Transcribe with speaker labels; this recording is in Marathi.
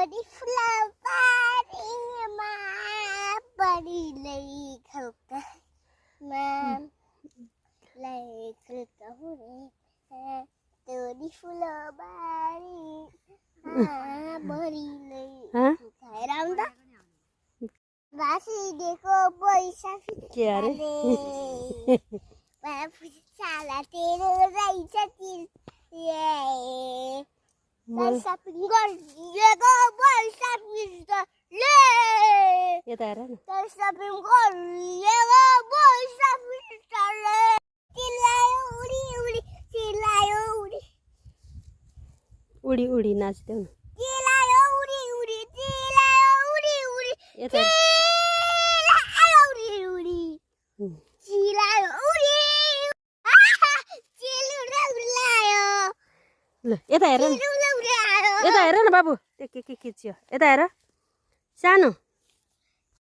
Speaker 1: Dirty flower mà body lay khulka mà lay khulka hore dirty flower body lay khulka ramda Basi देखो पैसा
Speaker 2: क्या रे
Speaker 1: मैं साला तेरे राइसा तील ये पैसा पिंगर ये गो पैसा पिंगर ले
Speaker 2: येत आहे रे
Speaker 1: पैसा पिंगर ये गो पैसा पिंगर ले चिल्लायो उड़ी उड़ी चिल्लायो उड़ी
Speaker 2: उडी उडी नाचते ना
Speaker 1: चिल्लायो उड़ी उड़ी चिल्लायो उड़ी उड़ी
Speaker 2: येत आहे
Speaker 1: चिल्लायो उड़ी उड़ी चिल्लायो उड़ी चिल्लायो
Speaker 2: ल येत आहे रे
Speaker 1: चिल्लायो
Speaker 2: येत आहे रे ना बाबू ते के खिच्यो येत आहे र सानो